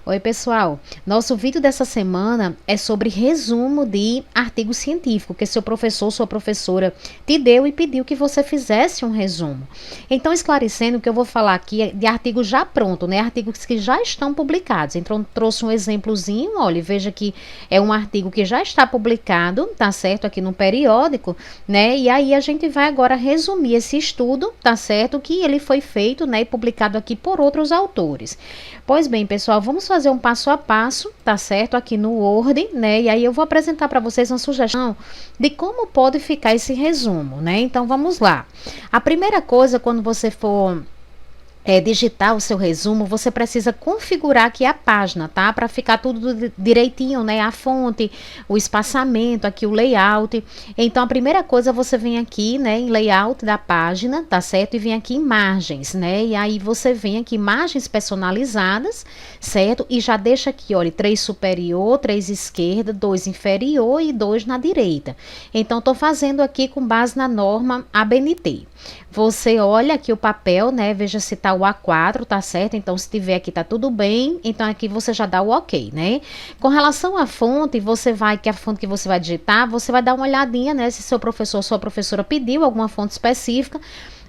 Oi, pessoal. Nosso vídeo dessa semana é sobre resumo de artigo científico que seu professor, sua professora te deu e pediu que você fizesse um resumo. Então, esclarecendo que eu vou falar aqui é de artigos já pronto, né? Artigos que já estão publicados. Então, trouxe um exemplozinho, olha, veja que é um artigo que já está publicado, tá certo? Aqui no periódico, né? E aí a gente vai agora resumir esse estudo, tá certo? Que ele foi feito, né? E publicado aqui por outros autores. Pois bem, pessoal, vamos fazer um passo a passo, tá certo? Aqui no Word, né? E aí eu vou apresentar para vocês uma sugestão de como pode ficar esse resumo, né? Então vamos lá. A primeira coisa, quando você for digitar o seu resumo, você precisa configurar aqui a página, tá? Para ficar tudo direitinho, né? A fonte, o espaçamento, aqui o layout. Então, a primeira coisa, você vem aqui, né? Em layout da página, tá certo? E vem aqui em margens, né? E aí você vem aqui, margens personalizadas, certo? E já deixa aqui, olha, 3 superior, 3 esquerda, 2 inferior e 2 na direita. Então, tô fazendo aqui com base na norma ABNT. Você olha aqui o papel, né? Veja se tá o A4, tá certo? Então, se tiver aqui, tá tudo bem. Então, aqui você já dá o ok, né? Com relação à fonte, que a fonte que você vai digitar, você vai dar uma olhadinha, né? Se seu professor ou sua professora pediu alguma fonte específica.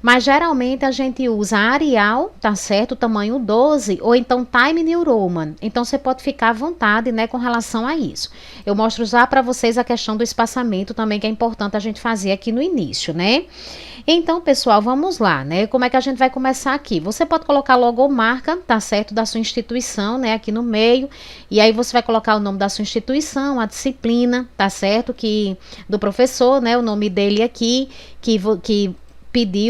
Mas geralmente a gente usa Arial, tá certo? Tamanho 12, ou então Time New Roman. Então você pode ficar à vontade, né, com relação a isso. Eu mostro já para vocês a questão do espaçamento também, que é importante a gente fazer aqui no início, né? Então, pessoal, vamos lá, né? Como é que a gente vai começar aqui? Você pode colocar logomarca, tá certo? Da sua instituição, né? Aqui no meio. E aí você vai colocar o nome da sua instituição, a disciplina, tá certo? Do professor, né? O nome dele aqui, que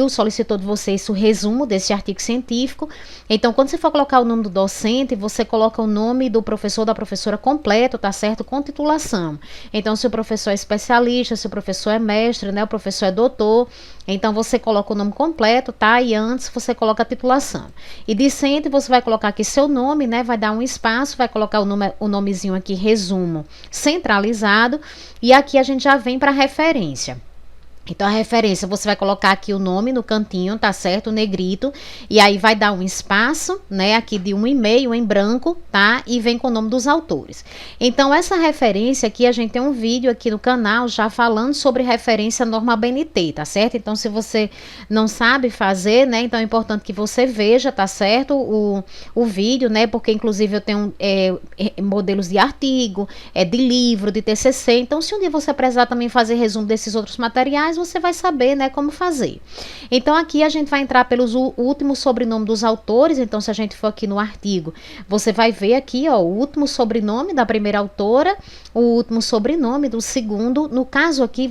solicitou de vocês o resumo desse artigo científico. Então, quando você for colocar o nome do docente, você coloca o nome do professor ou da professora completo, tá certo? Com titulação. Então, se o professor é especialista, se o professor é mestre, né? O professor é doutor, então você coloca o nome completo, tá? E antes você coloca a titulação. E discente, você vai colocar aqui seu nome, né? Vai dar um espaço, vai colocar o nomezinho aqui, resumo centralizado. E aqui a gente já vem para a referência. Então, a referência, você vai colocar aqui o nome no cantinho, tá certo? O negrito. E aí vai dar um espaço, né? Aqui de 1,5 em branco, tá? E vem com o nome dos autores. Então, essa referência aqui, a gente tem um vídeo aqui no canal já falando sobre referência norma BNT, tá certo? Então, se você não sabe fazer, né? Então, é importante que você veja, tá certo? O vídeo, né? Porque, inclusive, eu tenho modelos de artigo, de livro, de TCC. Então, se um dia você precisar também fazer resumo desses outros materiais, você vai saber, né, como fazer. Então, aqui a gente vai entrar pelos últimos sobrenomes dos autores. Então, se a gente for aqui no artigo, você vai ver aqui, ó, o último sobrenome da primeira autora, o último sobrenome do segundo. No caso aqui,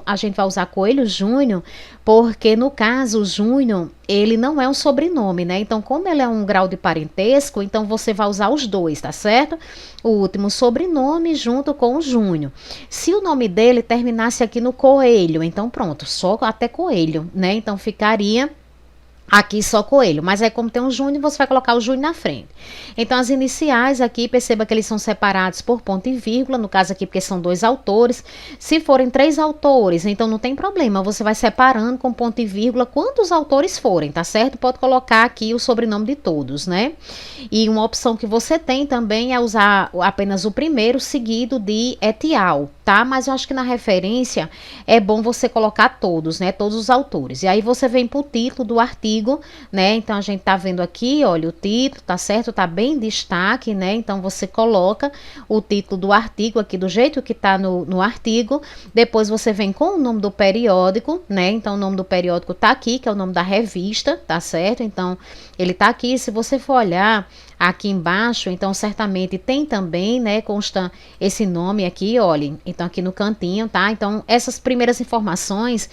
a gente vai usar Coelho Júnior, porque no caso, o Júnior, ele não é um sobrenome, né? Então, como ele é um grau de parentesco, então você vai usar os dois, tá certo? O último sobrenome junto com o Júnior. Se o nome dele terminasse aqui no Coelho, então pronto, só até Coelho, né? Então ficaria aqui só Coelho, mas aí como tem um Júnior, você vai colocar o Júnior na frente. Então as iniciais aqui, perceba que eles são separados por ponto e vírgula, no caso aqui porque são 2 autores. Se forem 3 autores, então não tem problema, você vai separando com ponto e vírgula quantos autores forem, tá certo? Pode colocar aqui o sobrenome de todos, né? E uma opção que você tem também é usar apenas o primeiro seguido de etial, tá? Mas eu acho que na referência é bom você colocar todos, né? Todos os autores. E aí você vem pro título do artigo, né? Então a gente tá vendo aqui, olha, o título, tá certo? Tá bem destaque, né? Então você coloca o título do artigo aqui do jeito que tá no artigo. Depois você vem com o nome do periódico, né? Então o nome do periódico tá aqui, que é o nome da revista, tá certo? Então ele tá aqui. Se você for olhar aqui embaixo, então certamente tem também, né, consta esse nome aqui, olhem, então aqui no cantinho, tá? Então essas primeiras informações,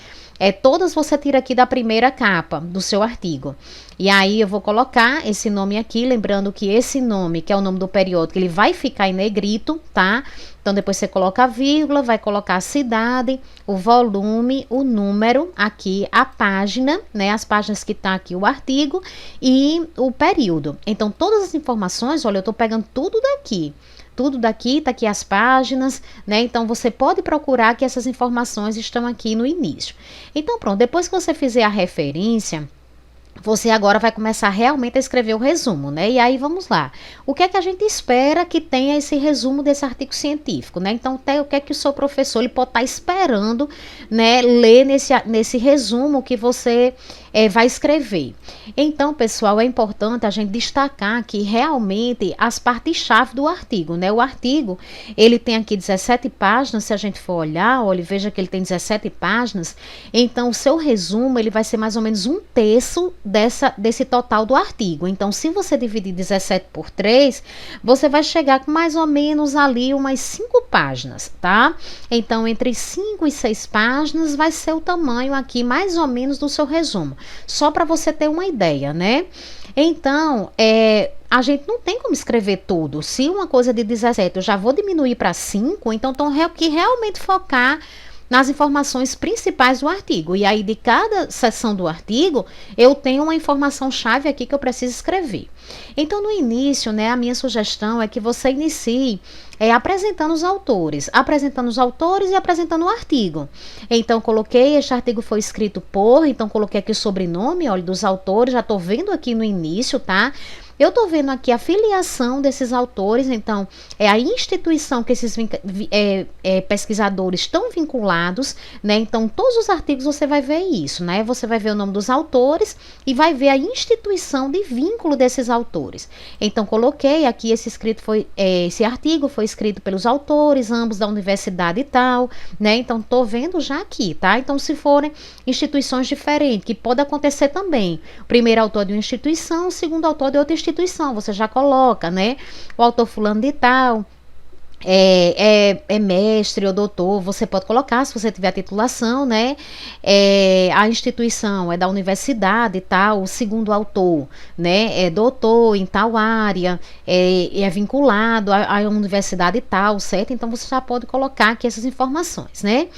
todas você tira aqui da primeira capa do seu artigo. E aí eu vou colocar esse nome aqui, lembrando que esse nome, que é o nome do periódico, ele vai ficar em negrito, tá? Então depois você coloca a vírgula, vai colocar a cidade, o volume, o número, aqui a página, né? As páginas que tá aqui o artigo e o período. Então todas as informações, olha, eu tô pegando tudo daqui. Tudo daqui, tá aqui as páginas, né? Então, você pode procurar que essas informações estão aqui no início. Então, pronto, depois que você fizer a referência, você agora vai começar realmente a escrever o resumo, né? E aí vamos lá. O que é que a gente espera que tenha esse resumo desse artigo científico, né? Então, o que é que o seu professor ele pode estar esperando, né? Ler nesse resumo que você vai escrever. Então, pessoal, é importante a gente destacar que realmente as partes-chave do artigo, né? O artigo, ele tem aqui 17 páginas, se a gente for olhar, olha, veja que ele tem 17 páginas. Então, o seu resumo, ele vai ser mais ou menos um terço desse total do artigo. Então, se você dividir 17 por 3, você vai chegar com mais ou menos ali umas 5 páginas, tá? Então, entre 5 e 6 páginas vai ser o tamanho aqui, mais ou menos, do seu resumo. Só para você ter uma ideia, né? Então, a gente não tem como escrever tudo. Se uma coisa de 17 eu já vou diminuir para 5, então tem que realmente focar nas informações principais do artigo. E aí, de cada seção do artigo, eu tenho uma informação-chave aqui que eu preciso escrever. Então, no início, né, a minha sugestão é que você inicie apresentando os autores e apresentando o artigo. Então, coloquei, este artigo foi escrito por, então coloquei aqui o sobrenome, olha, dos autores, já estou vendo aqui no início, tá? Eu estou vendo aqui a filiação desses autores, então, é a instituição que esses pesquisadores estão vinculados, né? Então, todos os artigos você vai ver isso, né? Você vai ver o nome dos autores e vai ver a instituição de vínculo desses autores. Então, coloquei aqui, esse artigo foi escrito pelos autores, ambos da universidade e tal, né? Então, estou vendo já aqui, tá? Então, se forem instituições diferentes, que pode acontecer também. O primeiro autor de uma instituição, o segundo autor de outra instituição, você já coloca, né? O autor fulano de tal, mestre ou doutor, você pode colocar se você tiver a titulação, né? A instituição é da universidade e tal, o segundo autor, né? É doutor em tal área, é vinculado à universidade e tal, certo? Então você já pode colocar aqui essas informações, né?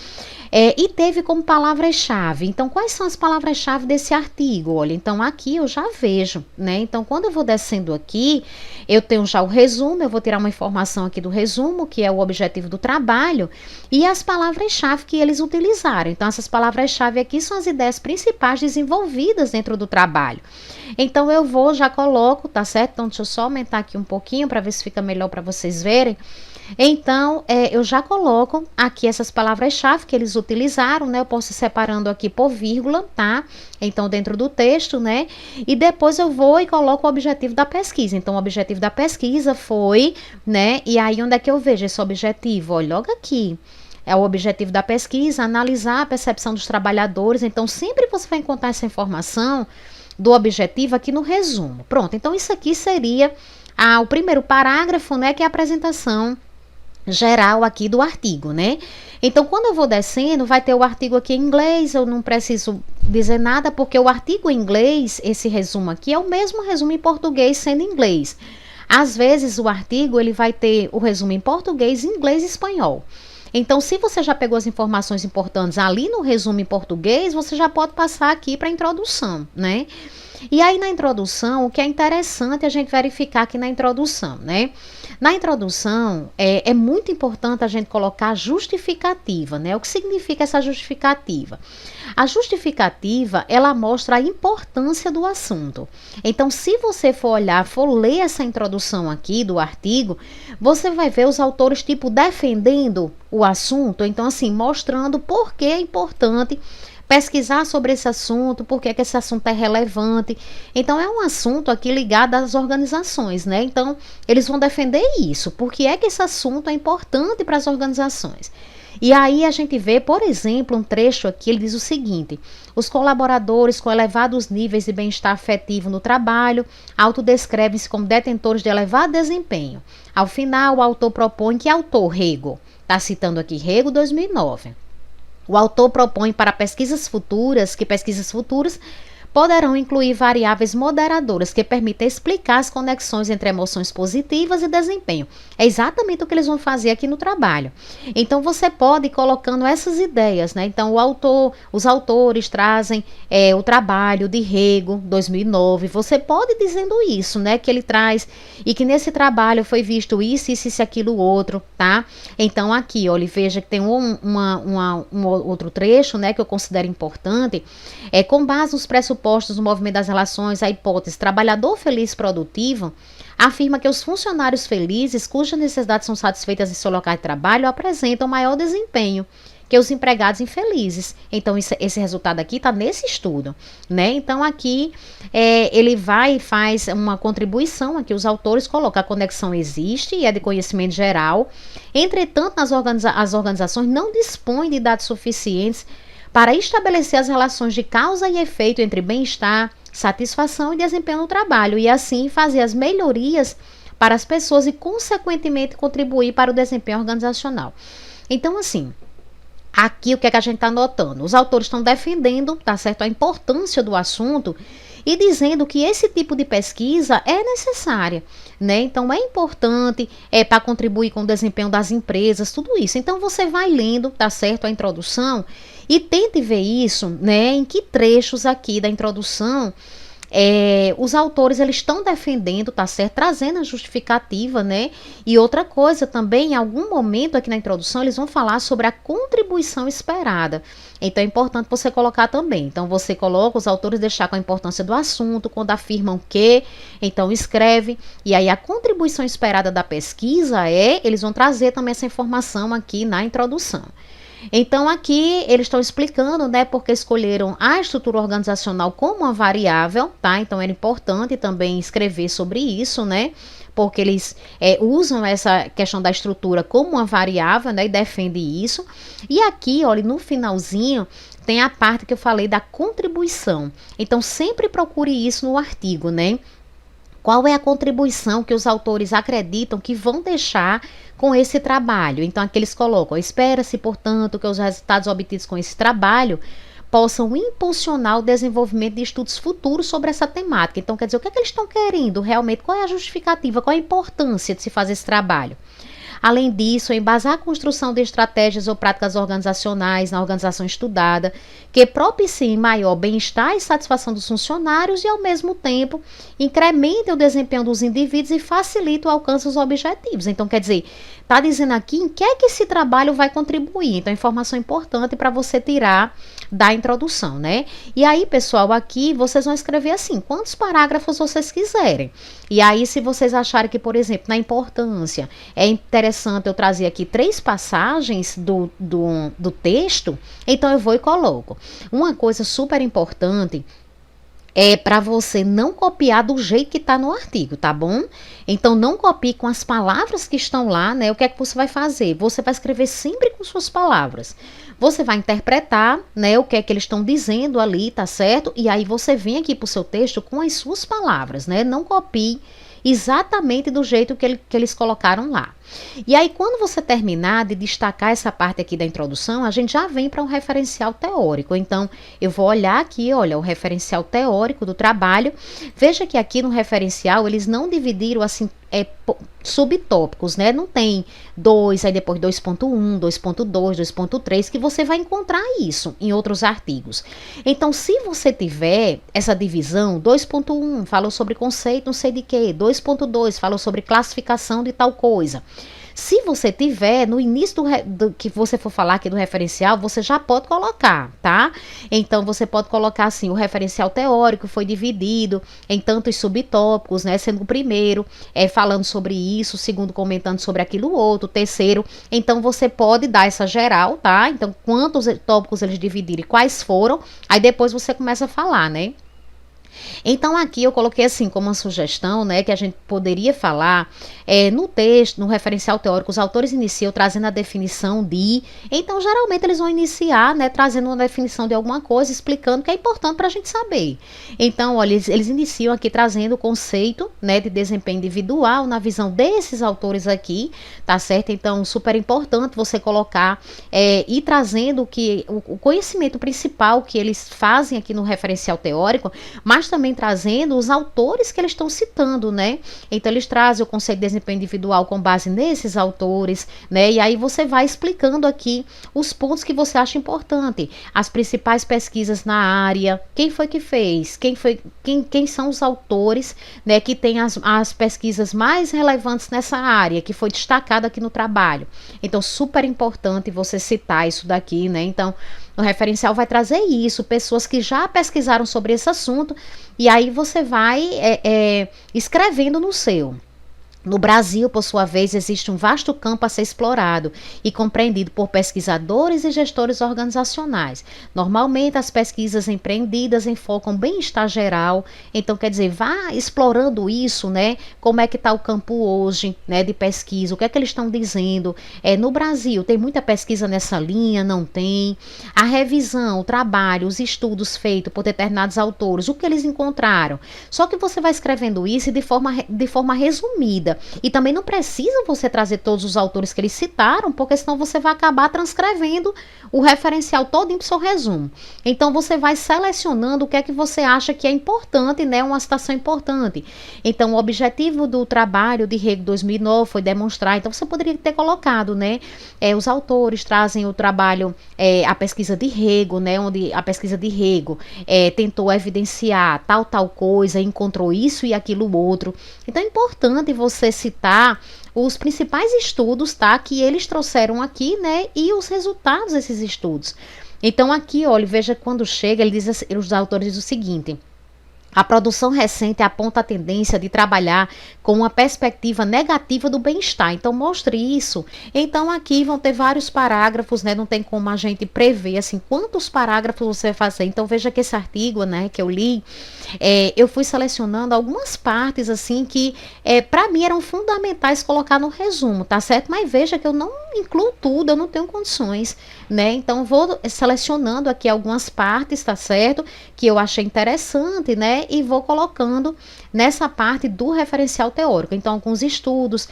E teve como palavras-chave. Então, quais são as palavras-chave desse artigo? Olha, então aqui eu já vejo, né? Então, quando eu vou descendo aqui, eu tenho já o resumo, eu vou tirar uma informação aqui do resumo, que é o objetivo do trabalho, e as palavras-chave que eles utilizaram. Então, essas palavras-chave aqui são as ideias principais desenvolvidas dentro do trabalho. Então, eu vou, já coloco, tá certo? Então, deixa eu só aumentar aqui um pouquinho para ver se fica melhor para vocês verem. Então, eu já coloco aqui essas palavras-chave que eles utilizaram, né? Eu posso ir separando aqui por vírgula, tá? Então, dentro do texto, né? E depois eu vou e coloco o objetivo da pesquisa. Então, o objetivo da pesquisa foi, né? E aí, onde é que eu vejo esse objetivo? Olha, logo aqui. É o objetivo da pesquisa, analisar a percepção dos trabalhadores. Então, sempre você vai encontrar essa informação do objetivo aqui no resumo. Pronto, então isso aqui seria o primeiro parágrafo, né? Que é a apresentação geral aqui do artigo, né? Então, quando eu vou descendo, vai ter o artigo aqui em inglês, eu não preciso dizer nada, porque o artigo em inglês, esse resumo aqui, é o mesmo resumo em português, sendo em inglês. Às vezes, o artigo, ele vai ter o resumo em português, inglês e espanhol. Então, se você já pegou as informações importantes ali no resumo em português, você já pode passar aqui para a introdução, né? E aí, na introdução, o que é interessante a gente verificar aqui na introdução, né? Na introdução, é muito importante a gente colocar a justificativa, né? O que significa essa justificativa? A justificativa, ela mostra a importância do assunto. Então, se você for olhar, for ler essa introdução aqui do artigo, você vai ver os autores, tipo, defendendo o assunto. Então, assim, mostrando por que é importante pesquisar sobre esse assunto, por que esse assunto é relevante. Então, é um assunto aqui ligado às organizações, né? Então, eles vão defender isso, porque é que esse assunto é importante para as organizações. E aí a gente vê, por exemplo, um trecho aqui, ele diz o seguinte: os colaboradores com elevados níveis de bem-estar afetivo no trabalho autodescrevem-se como detentores de elevado desempenho. Ao final, o autor propõe, que autor? Rego. Está citando aqui Rego, 2009. O autor propõe para pesquisas futuras poderão incluir variáveis moderadoras que permitam explicar as conexões entre emoções positivas e desempenho. É exatamente o que eles vão fazer aqui no trabalho. Então, você pode ir colocando essas ideias, né? Então, os autores trazem o trabalho de Rego, 2009. Você pode ir dizendo isso, né? Que ele traz e que nesse trabalho foi visto isso, aquilo, outro, tá? Então, aqui, olha, veja que tem um outro trecho, né? Que eu considero importante. Com base nos pressupostos pressupostos do movimento das relações, a hipótese trabalhador feliz produtivo, afirma que os funcionários felizes, cujas necessidades são satisfeitas em seu local de trabalho, apresentam maior desempenho que os empregados infelizes. Então, esse resultado aqui está nesse estudo, né? Então, aqui ele vai e faz uma contribuição, aqui os autores colocam, a conexão existe e é de conhecimento geral, entretanto, as organizações não dispõem de dados suficientes para estabelecer as relações de causa e efeito entre bem-estar, satisfação e desempenho no trabalho, e assim fazer as melhorias para as pessoas e, consequentemente, contribuir para o desempenho organizacional. Então, assim, aqui o que é que a gente está notando? Os autores estão defendendo, tá certo, a importância do assunto e dizendo que esse tipo de pesquisa é necessária, né? Então é importante para contribuir com o desempenho das empresas, tudo isso. Então você vai lendo, tá certo, a introdução e tente ver isso, né? Em que trechos aqui da introdução os autores eles estão defendendo, tá certo, trazendo a justificativa, né? E outra coisa também, em algum momento aqui na introdução, eles vão falar sobre a contribuição esperada. Então é importante você colocar também. Então você coloca, os autores deixar com a importância do assunto, quando afirmam que, então escreve, e aí a contribuição esperada da pesquisa eles vão trazer também essa informação aqui na introdução. Então aqui eles estão explicando, né, porque escolheram a estrutura organizacional como uma variável, tá? Então era importante também escrever sobre isso, né? Porque eles usam essa questão da estrutura como uma variável, né, e defendem isso. E aqui, olha, no finalzinho tem a parte que eu falei da contribuição. Então sempre procure isso no artigo, né? Qual é a contribuição que os autores acreditam que vão deixar com esse trabalho? Então, aqui eles colocam: espera-se, portanto, que os resultados obtidos com esse trabalho possam impulsionar o desenvolvimento de estudos futuros sobre essa temática. Então, quer dizer, o que é que eles estão querendo realmente? Qual é a justificativa? Qual é a importância de se fazer esse trabalho? Além disso, embasar a construção de estratégias ou práticas organizacionais na organização estudada, que propiciem maior bem-estar e satisfação dos funcionários e, ao mesmo tempo, incrementem o desempenho dos indivíduos e facilitem o alcance dos objetivos. Então, quer dizer, está dizendo aqui em que é que esse trabalho vai contribuir. Então, informação importante para você tirar da introdução, né? E aí, pessoal, aqui vocês vão escrever assim, quantos parágrafos vocês quiserem. E aí, se vocês acharem que, por exemplo, na importância, é interessante eu trazer aqui 3 passagens do texto, então eu vou e coloco. Uma coisa super importante para você não copiar do jeito que está no artigo, tá bom? Então, não copie com as palavras que estão lá, né? O que é que você vai fazer? Você vai escrever sempre com suas palavras. Você vai interpretar, né, o que é que eles estão dizendo ali, tá certo? E aí você vem aqui pro seu texto com as suas palavras, né? Não copie exatamente do jeito que eles colocaram lá. E aí, quando você terminar de destacar essa parte aqui da introdução, a gente já vem para um referencial teórico. Então, eu vou olhar aqui, olha, o referencial teórico do trabalho. Veja que aqui no referencial, eles não dividiram assim, subtópicos, né? Não tem 2, aí depois 2.1, 2.2, 2.3, que você vai encontrar isso em outros artigos. Então, se você tiver essa divisão, 2.1 falou sobre conceito, não sei de quê, 2.2 falou sobre classificação de tal coisa. Se você tiver, no início do que você for falar aqui do referencial, você já pode colocar, tá? Então, você pode colocar assim, o referencial teórico foi dividido em tantos subtópicos, né? Sendo o primeiro falando sobre isso, o segundo comentando sobre aquilo outro, o terceiro. Então, você pode dar essa geral, tá? Então, quantos tópicos eles dividiram e quais foram, aí depois você começa a falar, né? Então aqui eu coloquei assim como uma sugestão, né, que a gente poderia falar no texto, no referencial teórico, os autores iniciam trazendo a definição de, então geralmente eles vão iniciar, né, trazendo uma definição de alguma coisa, explicando que é importante para a gente saber. Então, olha, eles iniciam aqui trazendo o conceito, né, de desempenho individual na visão desses autores aqui, tá certo? Então, super importante você colocar e trazendo o conhecimento principal que eles fazem aqui no referencial teórico, mas também trazendo os autores que eles estão citando, né? Então, eles trazem o conceito de desempenho individual com base nesses autores, né? E aí você vai explicando aqui os pontos que você acha importante, as principais pesquisas na área, quem foi que fez, quem são os autores, né, que tem as pesquisas mais relevantes nessa área, que foi destacado aqui no trabalho. Então, super importante você citar isso daqui, né? Então, O referencial vai trazer isso, pessoas que já pesquisaram sobre esse assunto, e aí você vai escrevendo no seu. No Brasil, por sua vez, existe um vasto campo a ser explorado e compreendido por pesquisadores e gestores organizacionais. Normalmente, as pesquisas empreendidas enfocam bem-estar geral, então, quer dizer, vá explorando isso, né? Como é que está o campo hoje, né, de pesquisa, o que é que eles estão dizendo. No Brasil, tem muita pesquisa nessa linha, não tem. A revisão, o trabalho, os estudos feitos por determinados autores, o que eles encontraram. Só que você vai escrevendo isso de forma resumida. E também não precisa você trazer todos os autores que eles citaram, porque senão você vai acabar transcrevendo o referencial todo em seu resumo. Então você vai selecionando o que é que você acha que é importante, né, uma citação importante. Então o objetivo do trabalho de Rego 2009 foi demonstrar, então você poderia ter colocado, né, os autores trazem o trabalho, a pesquisa de Rego, né, onde a pesquisa de Rego tentou evidenciar tal coisa, encontrou isso e aquilo outro. Então é importante você citar os principais estudos, tá, que eles trouxeram aqui, né, e os resultados desses estudos. Então aqui, olha, veja quando chega, ele diz assim, os autores dizem o seguinte: a produção recente aponta a tendência de trabalhar com uma perspectiva negativa do bem-estar. Então, mostre isso. Então, aqui vão ter vários parágrafos, né? Não tem como a gente prever, assim, quantos parágrafos você vai fazer. Então, veja que esse artigo, né, que eu li, eu fui selecionando algumas partes, assim, que para mim eram fundamentais colocar no resumo, tá certo? Mas veja que eu não incluo tudo, eu não tenho condições, né? Então, vou selecionando aqui algumas partes, tá certo? Que eu achei interessante, né? E vou colocando nessa parte do referencial teórico. Então, alguns estudos,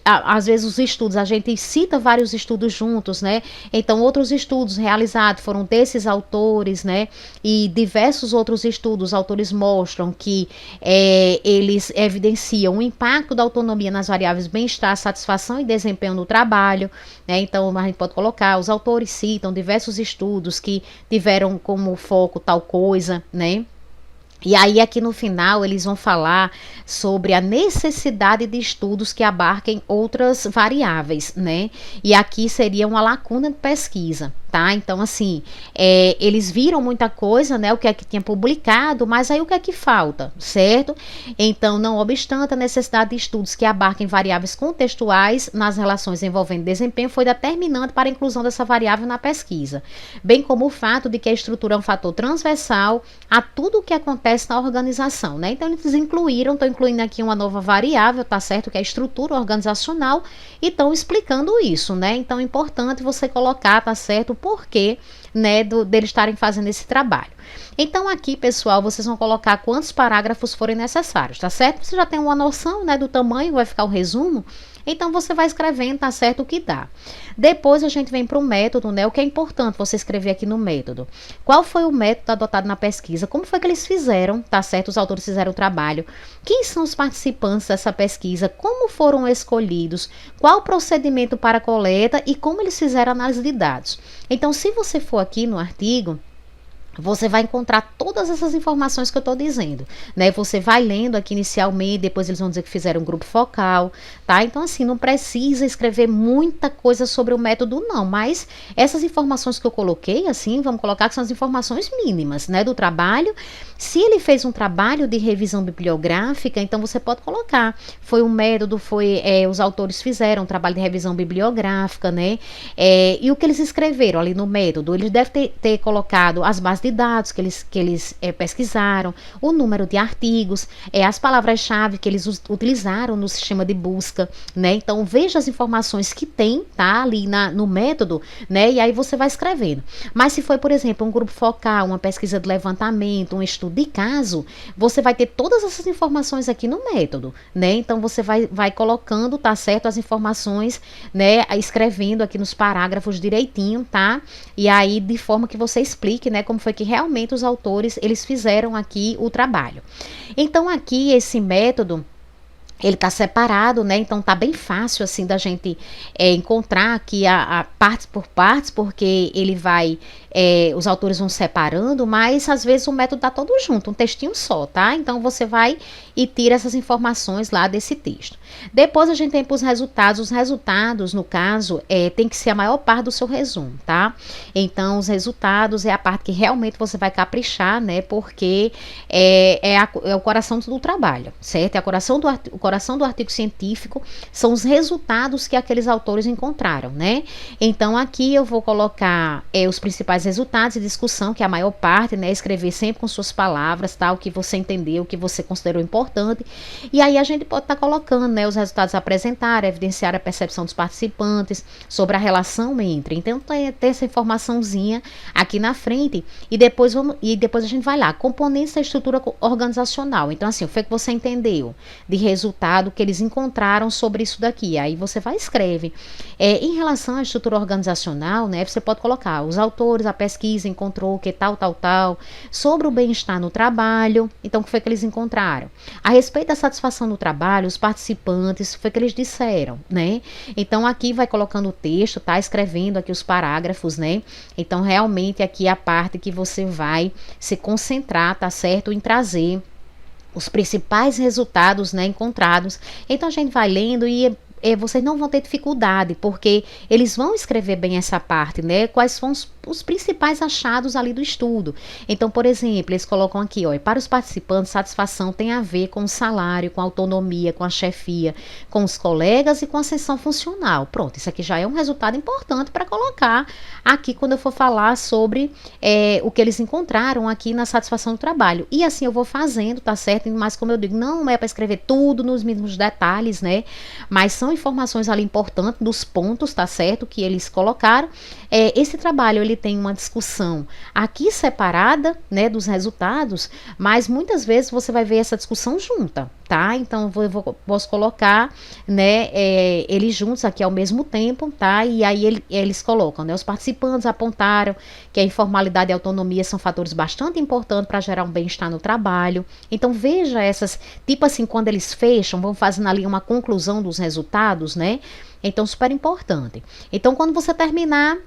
às vezes os estudos, a gente cita vários estudos juntos, né? Então, outros estudos realizados foram desses autores, né? E diversos outros estudos, os autores mostram que eles evidenciam o impacto da autonomia nas variáveis bem-estar, satisfação e desempenho no trabalho, né? Então, a gente pode colocar, os autores citam diversos estudos que tiveram como foco tal coisa, né? E aí aqui no final eles vão falar sobre a necessidade de estudos que abarquem outras variáveis, né? E aqui seria uma lacuna de pesquisa, tá? Então assim, eles viram muita coisa, né? O que é que tinha publicado, mas aí o que é que falta, certo? Então, não obstante, a necessidade de estudos que abarquem variáveis contextuais nas relações envolvendo desempenho foi determinante para a inclusão dessa variável na pesquisa, bem como o fato de que a estrutura é um fator transversal a tudo o que acontece na organização, né? Então eles incluíram, estão incluindo aqui uma nova variável, tá certo? Que é a estrutura organizacional, e estão explicando isso, né? Então é importante você colocar, tá certo? O porquê, né, deles estarem fazendo esse trabalho. Então aqui, pessoal, vocês vão colocar quantos parágrafos forem necessários, tá certo? Você já tem uma noção, né, do tamanho, vai ficar o resumo. Então, você vai escrevendo, tá certo, o que dá. Depois, a gente vem para o método, né? O que é importante você escrever aqui no método. Qual foi o método adotado na pesquisa? Como foi que eles fizeram, tá certo? Os autores fizeram o trabalho. Quem são os participantes dessa pesquisa? Como foram escolhidos? Qual o procedimento para a coleta? E como eles fizeram a análise de dados? Então, se você for aqui no artigo, você vai encontrar todas essas informações que eu estou dizendo, né? Você vai lendo aqui inicialmente, depois eles vão dizer que fizeram um grupo focal, tá? Então, assim, não precisa escrever muita coisa sobre o método, não, mas essas informações que eu coloquei, assim, vamos colocar que são as informações mínimas, né, do trabalho. Se ele fez um trabalho de revisão bibliográfica, então você pode colocar, foi um método, os autores fizeram um trabalho de revisão bibliográfica, né? E o que eles escreveram ali no método, eles devem ter colocado as bases de dados que eles pesquisaram, o número de artigos, as palavras-chave que eles utilizaram no sistema de busca, né? Então, veja as informações que tem, tá, ali no método, né? E aí você vai escrevendo. Mas se foi, por exemplo, um grupo focal, uma pesquisa de levantamento, um estudo de caso, você vai ter todas essas informações aqui no método, né? Então, você vai colocando, tá certo, as informações, né? Escrevendo aqui nos parágrafos direitinho, tá? E aí, de forma que você explique, né, como foi que realmente os autores, eles fizeram aqui o trabalho. Então, aqui, esse método, ele está separado, né? Então tá bem fácil assim da gente encontrar aqui a partes por partes, porque ele vai os autores vão separando, mas às vezes o método tá todo junto, um textinho só, tá? Então você vai e tira essas informações lá desse texto. Depois a gente tem para os resultados. Os resultados, no caso, tem que ser a maior parte do seu resumo, tá? Então, os resultados é a parte que realmente você vai caprichar, né? Porque é o coração do trabalho, certo? O coração do artigo científico são os resultados que aqueles autores encontraram, né? Então, aqui eu vou colocar os principais resultados e discussão, que é a maior parte, né? Escrever sempre com suas palavras, tá? O que você entendeu, o que você considerou importante. E aí a gente pode estar colocando, né, os resultados a apresentar, evidenciar a percepção dos participantes sobre a relação entre. Então, tem essa informaçãozinha aqui na frente e depois a gente vai lá, componentes da estrutura organizacional. Então, assim, o que você entendeu de resultado que eles encontraram sobre isso daqui. Aí você vai e escreve. Em relação à estrutura organizacional, né, você pode colocar os autores, a pesquisa encontrou que tal, sobre o bem-estar no trabalho. Então, o que foi que eles encontraram? A respeito da satisfação no trabalho, os participantes, foi que eles disseram, né? Então, aqui vai colocando o texto, tá? Escrevendo aqui os parágrafos, né? Então, realmente, aqui é a parte que você vai se concentrar, tá certo? Em trazer os principais resultados, né, encontrados. Então, a gente vai lendo e vocês não vão ter dificuldade, porque eles vão escrever bem essa parte, né? Quais são os principais achados ali do estudo. Então, por exemplo, eles colocam aqui, ó, para os participantes, satisfação tem a ver com o salário, com a autonomia, com a chefia, com os colegas e com a ascensão funcional. Pronto, isso aqui já é um resultado importante para colocar aqui quando eu for falar sobre o que eles encontraram aqui na satisfação do trabalho. E assim eu vou fazendo, tá certo? Mas como eu digo, não é para escrever tudo nos mínimos detalhes, né? Mas são informações ali importantes dos pontos, tá certo? Que eles colocaram. Esse trabalho, ele tem uma discussão aqui separada, né, dos resultados, mas muitas vezes você vai ver essa discussão junta, tá? Então, posso colocar, né, eles juntos aqui ao mesmo tempo, tá? E aí eles colocam, né, os participantes apontaram que a informalidade e a autonomia são fatores bastante importantes para gerar um bem-estar no trabalho. Então, veja essas, tipo assim, quando eles fecham, vão fazendo ali uma conclusão dos resultados, né? Então, super importante. Então, quando você terminar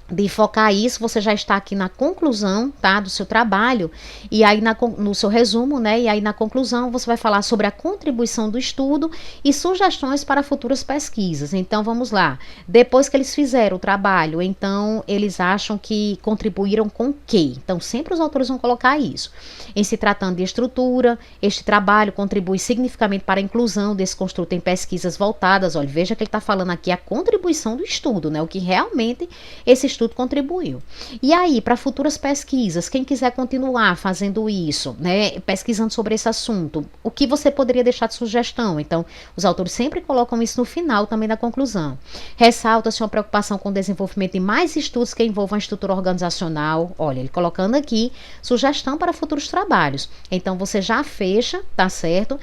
de focar isso, você já está aqui na conclusão, tá, do seu trabalho, e aí no seu resumo, né, e aí na conclusão você vai falar sobre a contribuição do estudo e sugestões para futuras pesquisas. Então, vamos lá. Depois que eles fizeram o trabalho, então, eles acham que contribuíram com o quê? Então, sempre os autores vão colocar isso. Em se tratando de estrutura, este trabalho contribui significativamente para a inclusão desse construto em pesquisas voltadas. Olha, veja que ele está falando aqui a contribuição do estudo, né, o que realmente esse estudo contribuiu. E aí, para futuras pesquisas, quem quiser continuar fazendo isso, né, pesquisando sobre esse assunto, o que você poderia deixar de sugestão? Então, os autores sempre colocam isso no final também da conclusão. Ressalta-se uma preocupação com o desenvolvimento de mais estudos que envolvam a estrutura organizacional. Olha, ele colocando aqui sugestão para futuros trabalhos. Então, você já fecha, tá certo?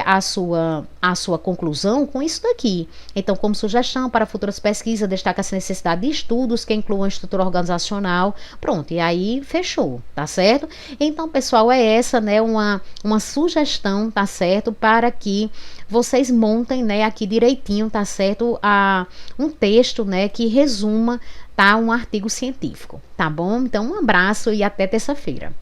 A sua conclusão com isso daqui. Então, como sugestão para futuras pesquisas, destaca-se a necessidade de estudos que incluam a estrutura organizacional. Pronto, e aí fechou, tá certo? Então, pessoal, é essa, né, uma sugestão, tá certo? Para que vocês montem, né, aqui direitinho, tá certo? Um texto, né, que resuma, tá, um artigo científico, tá bom? Então, um abraço e até terça-feira.